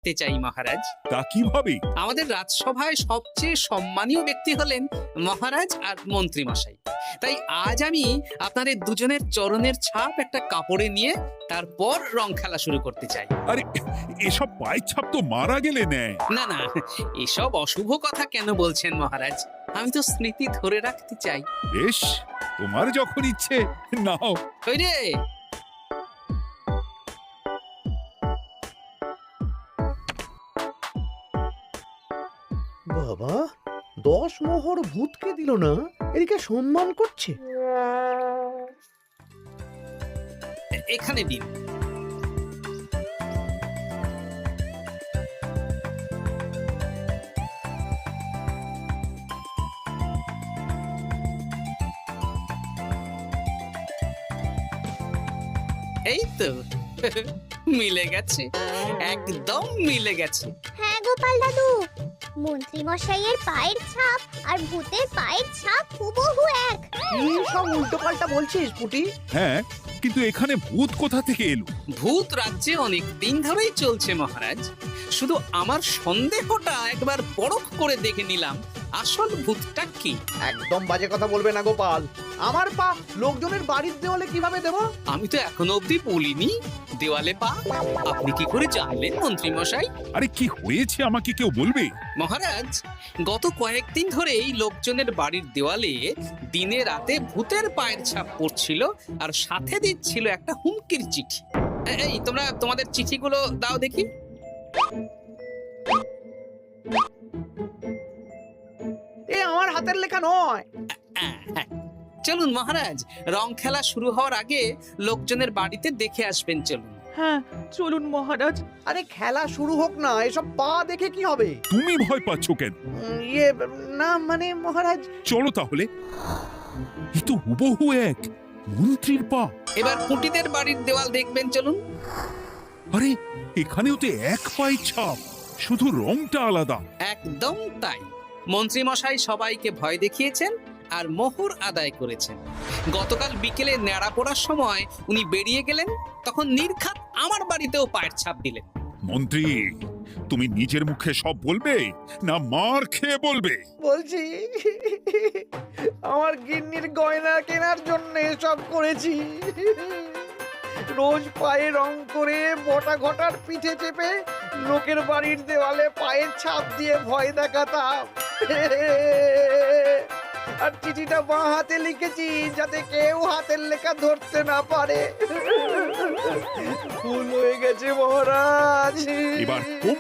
রাখতে চাই মহারাজ। তা কিভাবে? আমাদের রাজসভায় সবচেয়ে সম্মানীয় ব্যক্তি হলেন মহারাজ আর মন্ত্রী মশাই। তাই আজ আমি আপনাদের দুজনের চরণের ছাপ একটা কাপড়ে নিয়ে তারপর রং খেলা শুরু করতে চাই। আরে এসব পায়ের ছাপ তো মারা গেলে নেয়। না না, এসব অশুভ কথা কেন বলছেন মহারাজ? আমি তো স্মৃতি ধরে রাখতে চাই। বেশ, তোমার যখন ইচ্ছে নাও। ওই রে, বাবা, 10 মোহর ভূতকে দিল না, এদিকে সম্মান করছে। এখানে দিন। এই তো মিলে গেছে, একদম মিলে গেছে। হ্যাঁ গোপাল দাদু, মন্ত্রী মশাইয়ের পায়ের ছাপ আর ভূতের পায়ের ছাপ হুবহু এক। কি সব উল্টো পাল্টা বলছিস পুটি? হ্যাঁ, কিন্তু এখানে ভূত কোথা থেকে এলো? ভূত রাজ্যে অনেক দিন ধরেই চলছে মহারাজ। শুধু আমার সন্দেহটা একবার পরখ করে দেখে নিলাম আসল ভূতটা কি। একদম বাজে কথা বলবে না গোপাল। আমার পা লোকজনের বাড়ির দেওয়ালে কিভাবে দেব? আমি তো এখনো অব্দি বলিনি দেওয়ালে পা। আপনি কি করে জানলেন মন্ত্রী মশাই? আরে কি হয়েছে আমাকে কেউ বলবে? মহারাজ, গত কয়েকদিন ধরেই লোকজনের বাড়ির দেওয়ালে দিনে রাতে ভূতের পায়ের ছাপ পড়ছিল আর সাথে দিচ্ছিল একটা হুমকির চিঠি। এই তোমরা তোমাদের চিঠিগুলো দাও দেখি। এ আমার হাতের লেখা নয়। হ্যাঁ, চলুন মহারাজ, রং খেলা শুরু হওয়ার আগে লোকজনের বাড়িতে দেখে আসবেন। চলুন। হ্যাঁ চলুন মহারাজ। আরে খেলা শুরু হোক না, এসব পা দেখে কি হবে? তুমি ভয় পাচ্ছ কেন? ইয়ে না মানে মহারাজ। চলো তাহলে। এ তো হুবহু এক মন্ত্রীর পা। এবার কুটিদের বাড়ির দেওয়াল দেখবেন। চলুন। আরে এখানেও তো এক পায়ের ছাপ, শুধু রংটা আলাদা। একদম তাই। মন্ত্রী মশাই সবাইকে ভয় দেখিয়েছেন আর মোহর আদায় করেছেন। গতকাল বিকেলে ন্যাড়া পড়ার সময় উনি বেরিয়ে গেলেন, তখন নির্ঘাত আমার বাড়িতেও পায়ের ছাপ দিলেন। মন্ত্রী, তুমি নিজের মুখে সব বলবে না মার খেয়ে বলবে? বলছি, আমার গিন্নির গয়না কেনার জন্য সব করেছি। রোজ পায়ে রং করে বটা ঘটার পিঠে চেপে লোকের বাড়ির দেওয়ালে পায়ের ছাপ দিয়ে ভয় দেখাতাম। আর চিঠিটা বাঁ হাতে লিখেছি যাতে কেউ হাতের লেখা ধরতে না পারে। ভুল হয়ে গেছে মহারাজ। এবার কোন